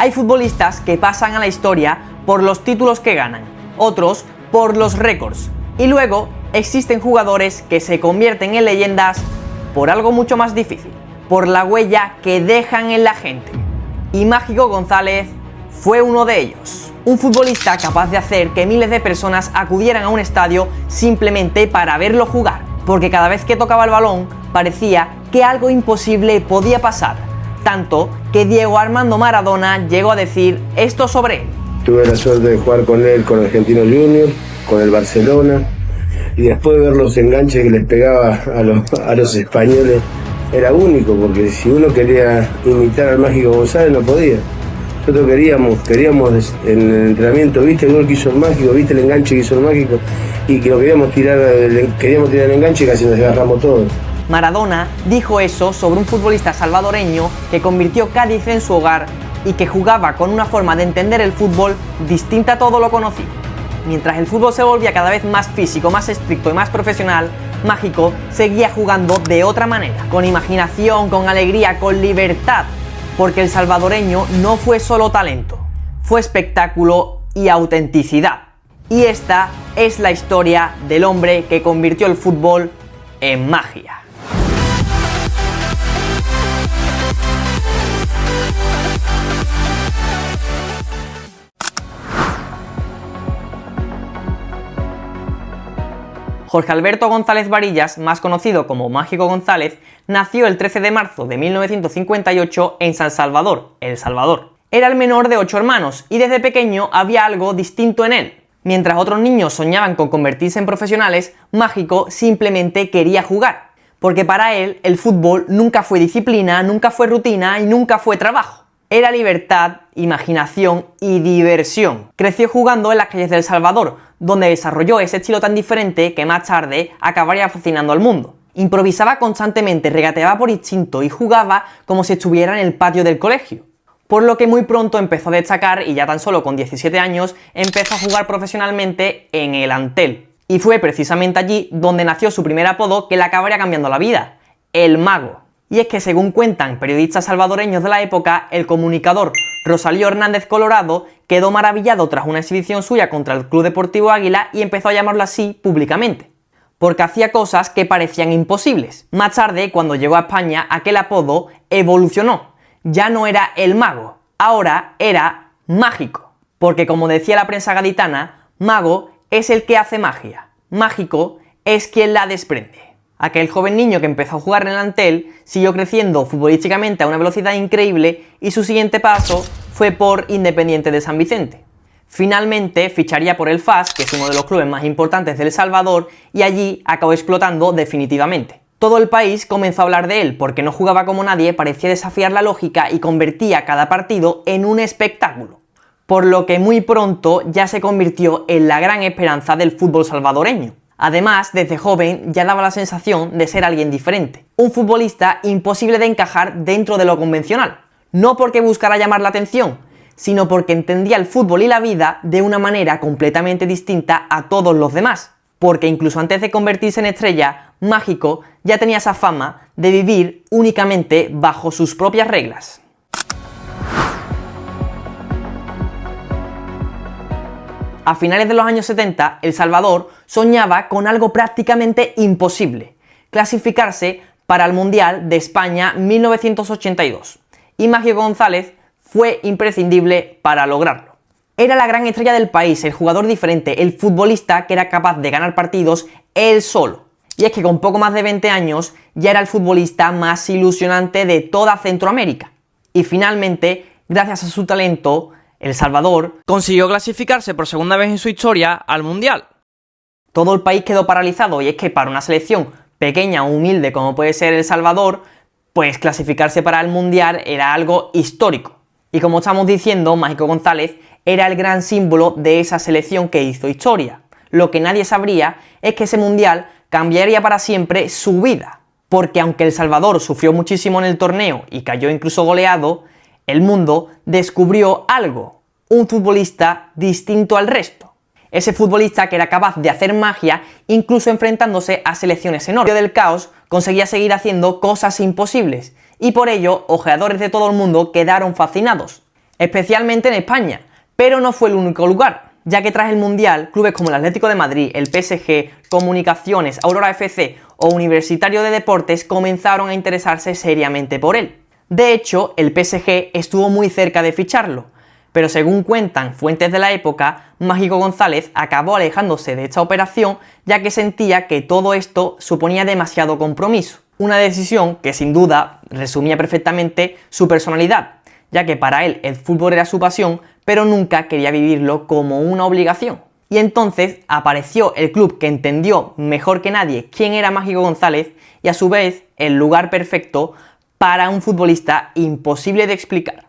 Hay futbolistas que pasan a la historia por los títulos que ganan, otros por los récords, y luego existen jugadores que se convierten en leyendas por algo mucho más difícil, por la huella que dejan en la gente. Y Mágico González fue uno de ellos. Un futbolista capaz de hacer que miles de personas acudieran a un estadio simplemente para verlo jugar, porque cada vez que tocaba el balón parecía que algo imposible podía pasar, tanto que Diego Armando Maradona llegó a decir esto sobre él. Tuve la suerte de jugar con él, con Argentinos Juniors, con el Barcelona, y después de ver los enganches que les pegaba a los españoles, era único, porque si uno quería imitar al Mágico González no podía. Nosotros queríamos en el entrenamiento, viste el gol que hizo el Mágico, viste el enganche que hizo el Mágico, y que lo queríamos tirar el enganche y casi nos agarramos todos. Maradona dijo eso sobre un futbolista salvadoreño que convirtió Cádiz en su hogar y que jugaba con una forma de entender el fútbol distinta a todo lo conocido. Mientras el fútbol se volvía cada vez más físico, más estricto y más profesional, Mágico seguía jugando de otra manera, con imaginación, con alegría, con libertad, porque el salvadoreño no fue solo talento, fue espectáculo y autenticidad. Y esta es la historia del hombre que convirtió el fútbol en magia. Jorge Alberto González Varillas, más conocido como Mágico González, nació el 13 de marzo de 1958 en San Salvador, El Salvador. Era el menor de 8 hermanos y desde pequeño había algo distinto en él. Mientras otros niños soñaban con convertirse en profesionales, Mágico simplemente quería jugar, porque para él el fútbol nunca fue disciplina, nunca fue rutina y nunca fue trabajo. Era libertad, imaginación y diversión. Creció jugando en las calles de El Salvador, donde desarrolló ese estilo tan diferente que más tarde acabaría fascinando al mundo. Improvisaba constantemente, regateaba por instinto y jugaba como si estuviera en el patio del colegio. Por lo que muy pronto empezó a destacar y ya tan solo con 17 años empezó a jugar profesionalmente en el Antel. Y fue precisamente allí donde nació su primer apodo que le acabaría cambiando la vida, el Mago. Y es que según cuentan periodistas salvadoreños de la época, el comunicador Rosalío Hernández Colorado quedó maravillado tras una exhibición suya contra el Club Deportivo Águila y empezó a llamarlo así públicamente, porque hacía cosas que parecían imposibles. Más tarde, cuando llegó a España, aquel apodo evolucionó. Ya no era el Mago, ahora era Mágico, porque como decía la prensa gaditana, mago es el que hace magia, mágico es quien la desprende. Aquel joven niño que empezó a jugar en el Antel siguió creciendo futbolísticamente a una velocidad increíble y su siguiente paso fue por Independiente de San Vicente. Finalmente ficharía por el FAS, que es uno de los clubes más importantes de El Salvador, y allí acabó explotando definitivamente. Todo el país comenzó a hablar de él porque no jugaba como nadie, parecía desafiar la lógica y convertía cada partido en un espectáculo. Por lo que muy pronto ya se convirtió en la gran esperanza del fútbol salvadoreño. Además, desde joven ya daba la sensación de ser alguien diferente, un futbolista imposible de encajar dentro de lo convencional. No porque buscara llamar la atención, sino porque entendía el fútbol y la vida de una manera completamente distinta a todos los demás. Porque incluso antes de convertirse en estrella, Mágico ya tenía esa fama de vivir únicamente bajo sus propias reglas. A finales de los años 70, El Salvador soñaba con algo prácticamente imposible: clasificarse para el Mundial de España 1982. Y Mágico González fue imprescindible para lograrlo. Era la gran estrella del país, el jugador diferente, el futbolista que era capaz de ganar partidos él solo. Y es que con poco más de 20 años ya era el futbolista más ilusionante de toda Centroamérica. Y finalmente, gracias a su talento, El Salvador consiguió clasificarse por segunda vez en su historia al Mundial. Todo el país quedó paralizado, y es que para una selección pequeña o humilde como puede ser El Salvador, pues clasificarse para el Mundial era algo histórico. Y como estamos diciendo, Mágico González era el gran símbolo de esa selección que hizo historia. Lo que nadie sabría es que ese Mundial cambiaría para siempre su vida. Porque aunque El Salvador sufrió muchísimo en el torneo y cayó incluso goleado, el mundo descubrió algo: un futbolista distinto al resto. Ese futbolista que era capaz de hacer magia incluso enfrentándose a selecciones enormes. En medio del caos conseguía seguir haciendo cosas imposibles, y por ello ojeadores de todo el mundo quedaron fascinados. especialmente en España, pero no fue el único lugar, ya que tras el Mundial, clubes como el Atlético de Madrid, el PSG, Comunicaciones, Aurora FC o Universitario de Deportes comenzaron a interesarse seriamente por él. De hecho, el PSG estuvo muy cerca de ficharlo, pero según cuentan fuentes de la época, Mágico González acabó alejándose de esta operación ya que sentía que todo esto suponía demasiado compromiso. Una decisión que sin duda resumía perfectamente su personalidad, ya que para él el fútbol era su pasión, pero nunca quería vivirlo como una obligación. Y entonces apareció el club que entendió mejor que nadie quién era Mágico González y a su vez el lugar perfecto para un futbolista imposible de explicar: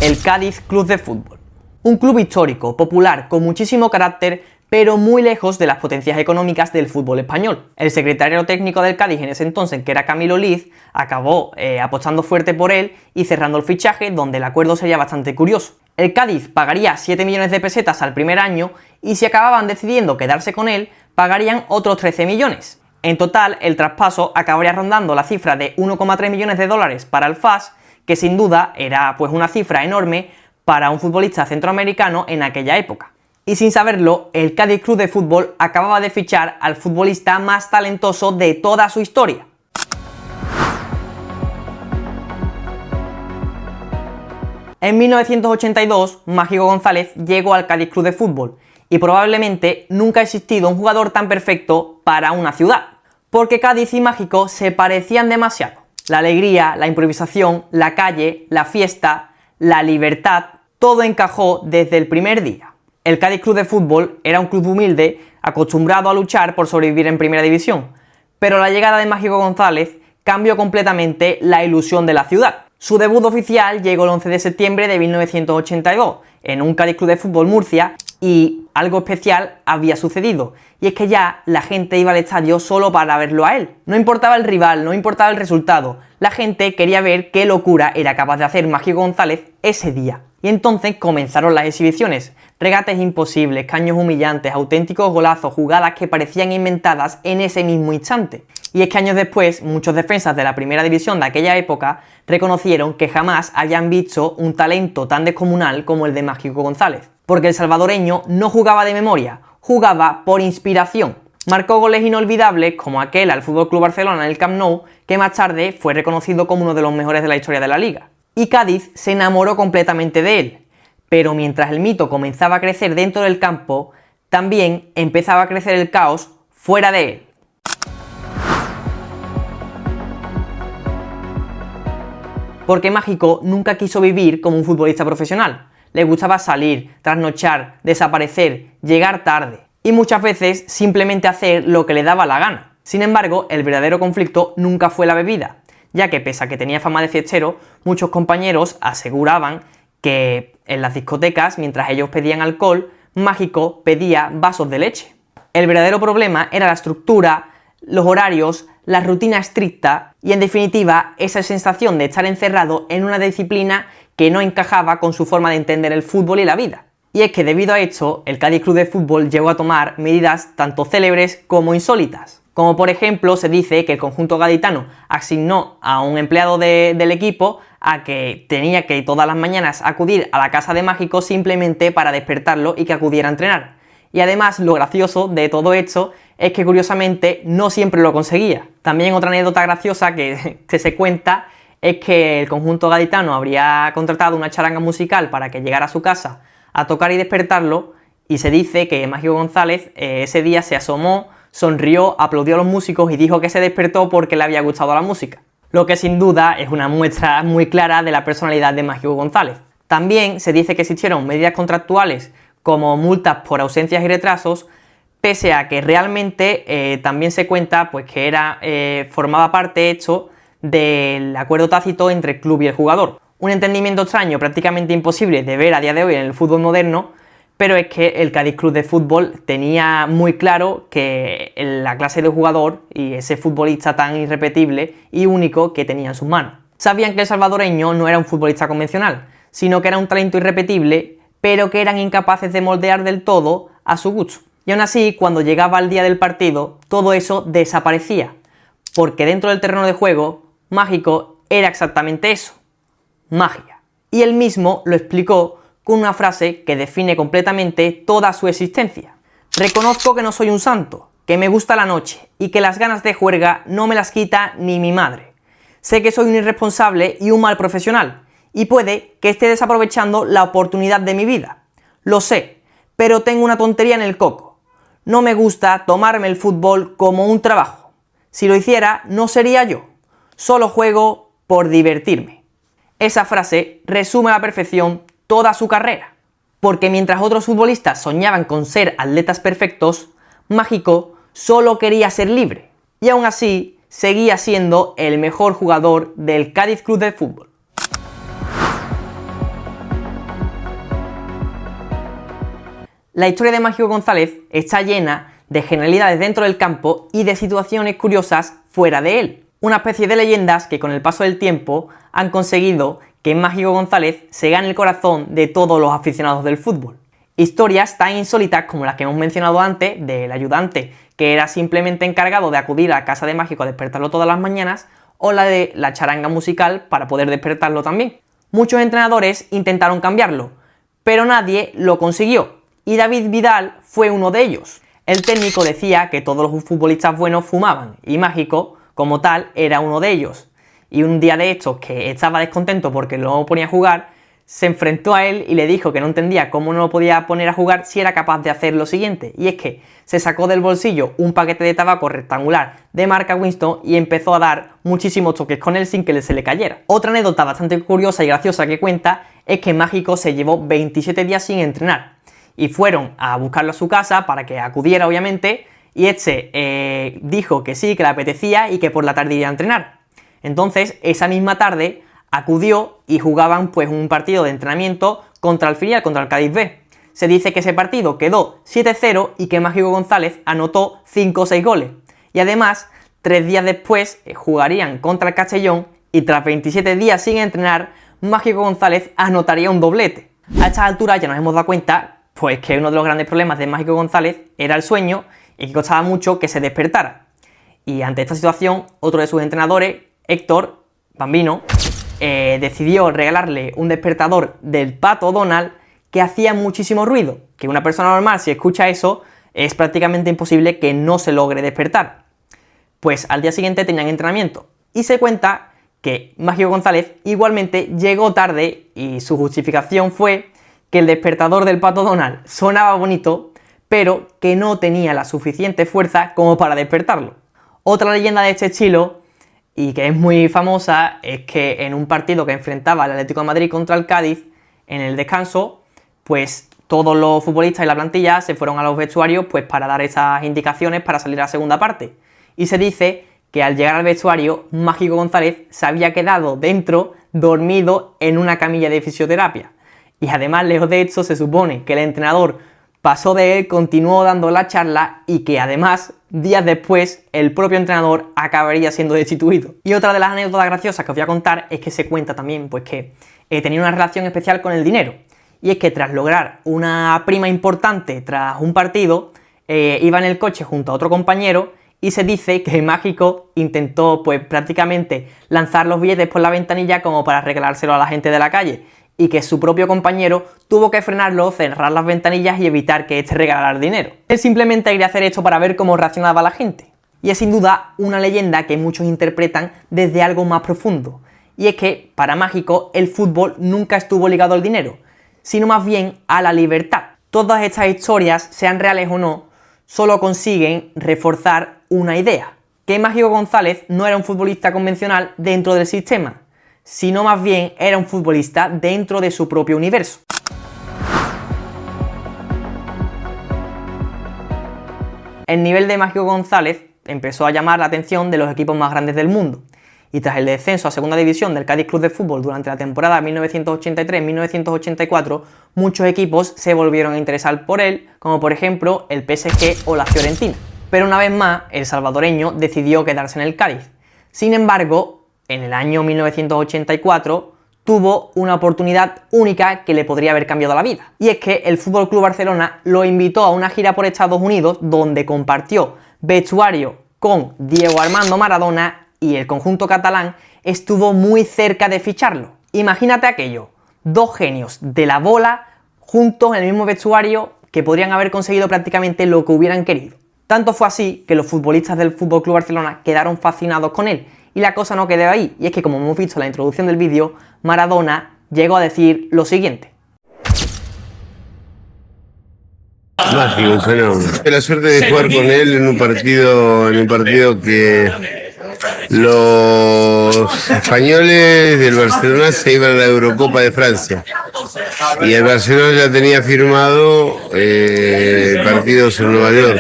el Cádiz Club de Fútbol. Un club histórico, popular, con muchísimo carácter, pero muy lejos de las potencias económicas del fútbol español. El secretario técnico del Cádiz en ese entonces, que era Camilo Liz, acabó apostando fuerte por él y cerrando el fichaje, donde el acuerdo sería bastante curioso. El Cádiz pagaría 7 millones de pesetas al primer año y si acababan decidiendo quedarse con él, pagarían otros 13 millones. En total, el traspaso acabaría rondando la cifra de 1,3 millones de dólares para el FAS, que sin duda era pues una cifra enorme para un futbolista centroamericano en aquella época. Y sin saberlo, el Cádiz Club de Fútbol acababa de fichar al futbolista más talentoso de toda su historia. En 1982, Mágico González llegó al Cádiz Club de Fútbol y probablemente nunca ha existido un jugador tan perfecto para una ciudad, porque Cádiz y Mágico se parecían demasiado. La alegría, la improvisación, la calle, la fiesta, la libertad, todo encajó desde el primer día. El Cádiz Club de Fútbol era un club humilde, acostumbrado a luchar por sobrevivir en primera división, pero la llegada de Mágico González cambió completamente la ilusión de la ciudad. Su debut oficial llegó el 11 de septiembre de 1982, en un Cádiz Club de Fútbol Murcia, y algo especial había sucedido, y es que ya la gente iba al estadio solo para verlo a él. No importaba el rival, no importaba el resultado, la gente quería ver qué locura era capaz de hacer Mágico González ese día. Y entonces comenzaron las exhibiciones, regates imposibles, caños humillantes, auténticos golazos, jugadas que parecían inventadas en ese mismo instante. Y es que años después, muchos defensas de la primera división de aquella época reconocieron que jamás habían visto un talento tan descomunal como el de Mágico González. Porque el salvadoreño no jugaba de memoria, jugaba por inspiración. Marcó goles inolvidables como aquel al FC Barcelona en el Camp Nou, que más tarde fue reconocido como uno de los mejores de la historia de la liga. Y Cádiz se enamoró completamente de él. Pero mientras el mito comenzaba a crecer dentro del campo, también empezaba a crecer el caos fuera de él. Porque Mágico nunca quiso vivir como un futbolista profesional. Le gustaba salir, trasnochar, desaparecer, llegar tarde y muchas veces simplemente hacer lo que le daba la gana. Sin embargo, el verdadero conflicto nunca fue la bebida, ya que pese a que tenía fama de fiestero, muchos compañeros aseguraban que en las discotecas, mientras ellos pedían alcohol, Mágico pedía vasos de leche. El verdadero problema era la estructura, los horarios, la rutina estricta y en definitiva esa sensación de estar encerrado en una disciplina que no encajaba con su forma de entender el fútbol y la vida. Y es que debido a esto, el Cádiz Club de Fútbol llegó a tomar medidas tanto célebres como insólitas. Como por ejemplo se dice que el conjunto gaditano asignó a un empleado del equipo a que tenía que todas las mañanas acudir a la casa de Mágico simplemente para despertarlo y que acudiera a entrenar. Y además lo gracioso de todo esto es que curiosamente no siempre lo conseguía. También otra anécdota graciosa que se cuenta es que el conjunto gaditano habría contratado una charanga musical para que llegara a su casa a tocar y despertarlo, y se dice que Mágico González ese día se asomó, sonrió, aplaudió a los músicos y dijo que se despertó porque le había gustado la música. Lo que sin duda es una muestra muy clara de la personalidad de Mágico González. También se dice que existieron medidas contractuales como multas por ausencias y retrasos, pese a que realmente también se cuenta pues, que formaba parte esto del acuerdo tácito entre el club y el jugador. Un entendimiento extraño, prácticamente imposible de ver a día de hoy en el fútbol moderno, pero es que el Cádiz Club de Fútbol tenía muy claro que la clase de jugador y ese futbolista tan irrepetible y único que tenía en sus manos. Sabían que el salvadoreño no era un futbolista convencional, sino que era un talento irrepetible, pero que eran incapaces de moldear del todo a su gusto. Y aún así, cuando llegaba el día del partido, todo eso desaparecía, porque dentro del terreno de juego, Mágico era exactamente eso: magia. y él mismo lo explicó con una frase que define completamente toda su existencia. Reconozco que no soy un santo, que me gusta la noche y que las ganas de juerga no me las quita ni mi madre. Sé que soy un irresponsable y un mal profesional, y puede que esté desaprovechando la oportunidad de mi vida. Lo sé, pero tengo una tontería en el coco. No me gusta tomarme el fútbol como un trabajo. Si lo hiciera, no sería yo. Solo juego por divertirme. Esa frase resume a la perfección toda su carrera. Porque mientras otros futbolistas soñaban con ser atletas perfectos, Mágico solo quería ser libre. Y aún así, seguía siendo el mejor jugador del Cádiz Club de Fútbol. La historia de Mágico González está llena de genialidades dentro del campo y de situaciones curiosas fuera de él. Una especie de leyendas que con el paso del tiempo han conseguido que Mágico González se gane el corazón de todos los aficionados del fútbol. Historias tan insólitas como las que hemos mencionado antes del ayudante que era simplemente encargado de acudir a la casa de Mágico a despertarlo todas las mañanas, o la de la charanga musical para poder despertarlo también. Muchos entrenadores intentaron cambiarlo, pero nadie lo consiguió, y David Vidal fue uno de ellos. El técnico decía que todos los futbolistas buenos fumaban, y Mágico, como tal, era uno de ellos. Y un día de estos, que estaba descontento porque no ponía a jugar, se enfrentó a él y le dijo que no entendía cómo no lo podía poner a jugar si era capaz de hacer lo siguiente, y es que se sacó del bolsillo un paquete de tabaco rectangular de marca Winston y empezó a dar muchísimos toques con él sin que se le cayera. Otra anécdota bastante curiosa y graciosa que cuenta es que Mágico se llevó 27 días sin entrenar y fueron a buscarlo a su casa para que acudiera, obviamente, y este dijo que sí, que le apetecía y que por la tarde iría a entrenar. Entonces, esa misma tarde acudió y jugaban pues un partido de entrenamiento contra el filial, contra el Cádiz B. Se dice que ese partido quedó 7-0 y que Mágico González anotó 5 o 6 goles. Y además, 3 días después jugarían contra el Castellón y tras 27 días sin entrenar, Mágico González anotaría un doblete. A estas alturas ya nos hemos dado cuenta pues que uno de los grandes problemas de Mágico González era el sueño y que costaba mucho que se despertara. Y ante esta situación, otro de sus entrenadores, Héctor Bambino, decidió regalarle un despertador del Pato Donald que hacía muchísimo ruido, que una persona normal si escucha eso es prácticamente imposible que no se logre despertar. Pues al día siguiente tenían entrenamiento y se cuenta que Mágico González igualmente llegó tarde y su justificación fue que el despertador del Pato Donald sonaba bonito pero que no tenía la suficiente fuerza como para despertarlo. Otra leyenda de este estilo y que es muy famosa es que en un partido que enfrentaba al Atlético de Madrid contra el Cádiz, en el descanso, pues todos los futbolistas y la plantilla se fueron a los vestuarios pues para dar esas indicaciones para salir a la segunda parte. Y se dice que al llegar al vestuario, Mágico González se había quedado dentro, dormido en una camilla de fisioterapia. Y además, lejos de esto, se supone que el entrenador pasó de él, continuó dando la charla y que además, días después, el propio entrenador acabaría siendo destituido. Y otra de las anécdotas graciosas que os voy a contar es que se cuenta también pues que tenía una relación especial con el dinero. Y es que tras lograr una prima importante tras un partido, iba en el coche junto a otro compañero y se dice que Mágico intentó pues prácticamente lanzar los billetes por la ventanilla como para regalárselo a la gente de la calle, y que su propio compañero tuvo que frenarlo, cerrar las ventanillas y evitar que éste regalara el dinero. Él simplemente quería hacer esto para ver cómo reaccionaba la gente. Y es sin duda una leyenda que muchos interpretan desde algo más profundo. Y es que, para Mágico, el fútbol nunca estuvo ligado al dinero, sino más bien a la libertad. Todas estas historias, sean reales o no, solo consiguen reforzar una idea: que Mágico González no era un futbolista convencional dentro del sistema, sino más bien era un futbolista dentro de su propio universo. El nivel de Mágico González empezó a llamar la atención de los equipos más grandes del mundo, y tras el descenso a segunda división del Cádiz Club de Fútbol durante la temporada 1983-1984, muchos equipos se volvieron a interesar por él, como por ejemplo el PSG o la Fiorentina. Pero una vez más, el salvadoreño decidió quedarse en el Cádiz. Sin embargo, en el año 1984 tuvo una oportunidad única que le podría haber cambiado la vida. Y es que el FC Barcelona lo invitó a una gira por Estados Unidos donde compartió vestuario con Diego Armando Maradona y el conjunto catalán estuvo muy cerca de ficharlo. Imagínate aquello: Dos genios de la bola juntos en el mismo vestuario que podrían haber conseguido prácticamente lo que hubieran querido. Tanto fue así que los futbolistas del FC Barcelona quedaron fascinados con él. Y la cosa no quedó ahí, y es que, como hemos visto en la introducción del vídeo, Maradona llegó a decir lo siguiente. Mágico, un fenómeno. Tuve la suerte de jugar con él en un partido que los españoles del Barcelona se iban a la Eurocopa de Francia. Y el Barcelona ya tenía firmado partidos en Nueva York.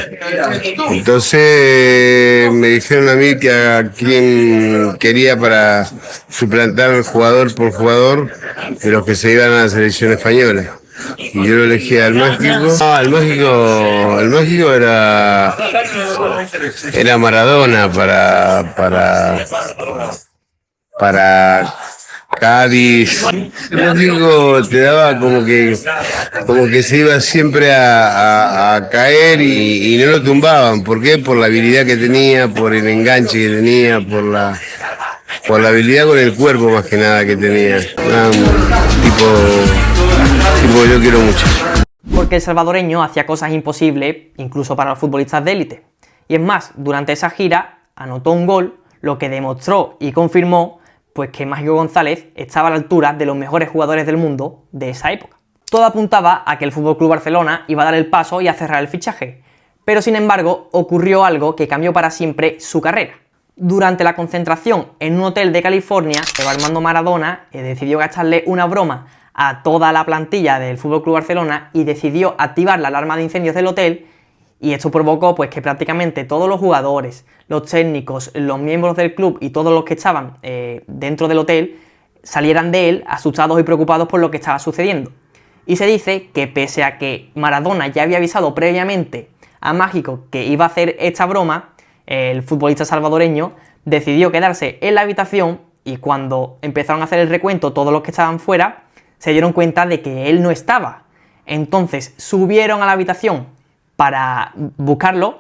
Entonces me dijeron a mí que a quién quería para suplantar jugador por jugador de los que se iban a la selección española. Y yo lo elegí al Mágico. El Mágico era Maradona para Cádiz. El Mágico te daba como que se iba siempre a caer y no lo tumbaban. ¿Por qué? Por la habilidad que tenía, por el enganche que tenía, por la habilidad con el cuerpo más que nada que tenía. Un tipo que yo quiero mucho. Porque el salvadoreño hacía cosas imposibles, incluso para los futbolistas de élite. Y es más, durante esa gira anotó un gol, lo que demostró y confirmó pues que Mágico González estaba a la altura de los mejores jugadores del mundo de esa época. Todo apuntaba a que el FC Barcelona iba a dar el paso y a cerrar el fichaje. Pero sin embargo, ocurrió algo que cambió para siempre su carrera. Durante la concentración en un hotel de California, Diego Armando Maradona decidió gastarle una broma a toda la plantilla del FC Barcelona y decidió activar la alarma de incendios del hotel, y esto provocó pues que prácticamente todos los jugadores, los técnicos, los miembros del club y todos los que estaban dentro del hotel salieran de él asustados y preocupados por lo que estaba sucediendo. Y se dice que pese a que Maradona ya había avisado previamente a Mágico que iba a hacer esta broma, el futbolista salvadoreño decidió quedarse en la habitación, y cuando empezaron a hacer el recuento todos los que estaban fuera, se dieron cuenta de que él no estaba. Entonces subieron a la habitación para buscarlo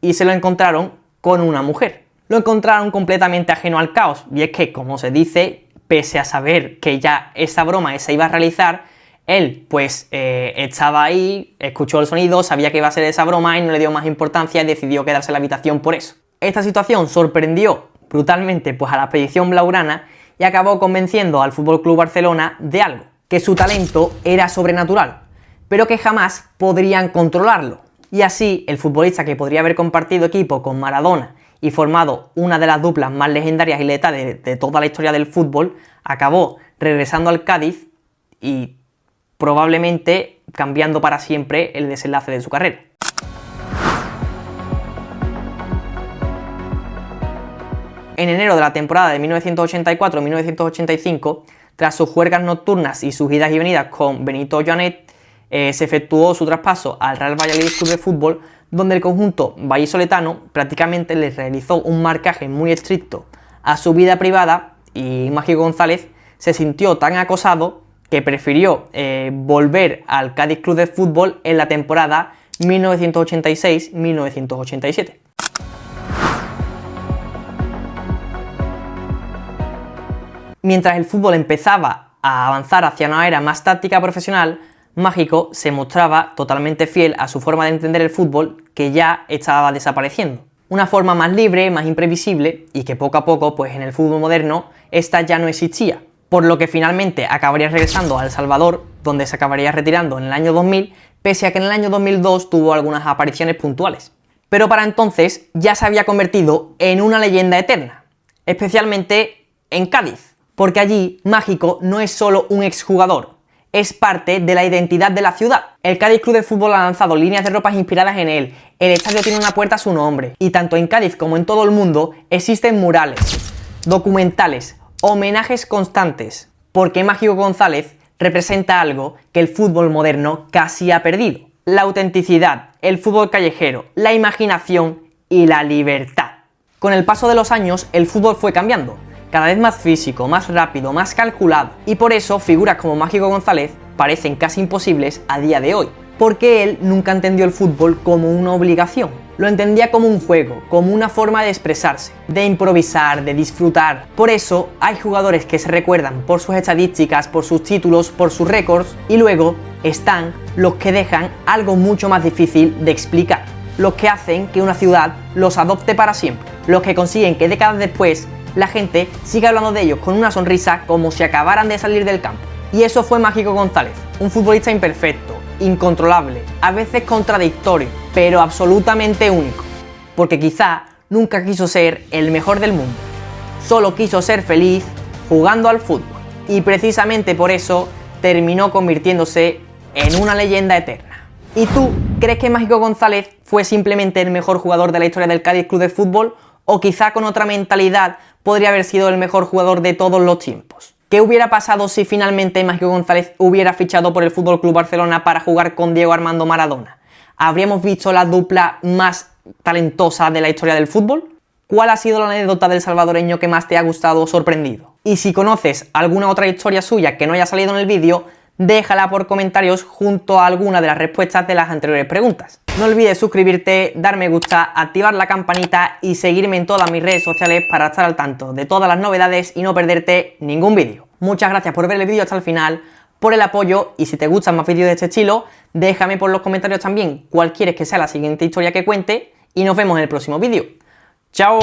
y se lo encontraron con una mujer. Lo encontraron completamente ajeno al caos, y es que, como se dice, pese a saber que ya esa broma se iba a realizar, él pues estaba ahí, escuchó el sonido, sabía que iba a ser esa broma y no le dio más importancia y decidió quedarse en la habitación por eso. Esta situación sorprendió brutalmente pues a la expedición blaugrana y acabó convenciendo al FC Barcelona de algo, que su talento era sobrenatural, pero que jamás podrían controlarlo. Y así, el futbolista que podría haber compartido equipo con Maradona y formado una de las duplas más legendarias y letales de toda la historia del fútbol, acabó regresando al Cádiz y probablemente cambiando para siempre el desenlace de su carrera. En enero de la temporada de 1984-1985, tras sus juergas nocturnas y sus idas y venidas con Benito Joanet, se efectuó su traspaso al Real Valladolid Club de Fútbol, donde el conjunto vallisoletano prácticamente le realizó un marcaje muy estricto a su vida privada, y Mágico González se sintió tan acosado que prefirió volver al Cádiz Club de Fútbol en la temporada 1986-1987. Mientras el fútbol empezaba a avanzar hacia una era más táctica profesional, Mágico se mostraba totalmente fiel a su forma de entender el fútbol, que ya estaba desapareciendo. Una forma más libre, más imprevisible, y que poco a poco, pues en el fútbol moderno, esta ya no existía. Por lo que finalmente acabaría regresando a El Salvador, donde se acabaría retirando en el año 2000, pese a que en el año 2002 tuvo algunas apariciones puntuales. Pero para entonces ya se había convertido en una leyenda eterna, especialmente en Cádiz, porque allí Mágico no es solo un exjugador, es parte de la identidad de la ciudad. El Cádiz Club de Fútbol ha lanzado líneas de ropas inspiradas en él, el estadio tiene una puerta a su nombre, y tanto en Cádiz como en todo el mundo existen murales, documentales, homenajes constantes, porque Mágico González representa algo que el fútbol moderno casi ha perdido: la autenticidad, el fútbol callejero, la imaginación y la libertad. Con el paso de los años, el fútbol fue cambiando, cada vez más físico, más rápido, más calculado, y por eso figuras como Mágico González parecen casi imposibles a día de hoy, porque él nunca entendió el fútbol como una obligación, Lo entendía como un juego, como una forma de expresarse, de improvisar, de disfrutar. Por eso hay jugadores que se recuerdan por sus estadísticas, por sus títulos, por sus récords, y luego están los que dejan algo mucho más difícil de explicar, los que hacen que una ciudad los adopte para siempre, los que consiguen que décadas después la gente siga hablando de ellos con una sonrisa como si acabaran de salir del campo. Y eso fue Mágico González, un futbolista imperfecto, incontrolable, a veces contradictorio, pero absolutamente único, porque quizá nunca quiso ser el mejor del mundo, solo quiso ser feliz jugando al fútbol, y precisamente por eso terminó convirtiéndose en una leyenda eterna. ¿Y tú crees que Mágico González fue simplemente el mejor jugador de la historia del Cádiz Club de Fútbol, o quizá con otra mentalidad podría haber sido el mejor jugador de todos los tiempos? ¿Qué hubiera pasado si finalmente Mágico González hubiera fichado por el FC Barcelona para jugar con Diego Armando Maradona? ¿Habríamos visto la dupla más talentosa de la historia del fútbol? ¿Cuál ha sido la anécdota del salvadoreño que más te ha gustado o sorprendido? Y si conoces alguna otra historia suya que no haya salido en el vídeo, déjala por comentarios junto a alguna de las respuestas de las anteriores preguntas. No olvides suscribirte, dar me gusta, activar la campanita y seguirme en todas mis redes sociales para estar al tanto de todas las novedades y no perderte ningún vídeo. Muchas gracias por ver el vídeo hasta el final, por el apoyo, y si te gustan más vídeos de este estilo, déjame por los comentarios también cuál quieres que sea la siguiente historia que cuente y nos vemos en el próximo vídeo. ¡Chao!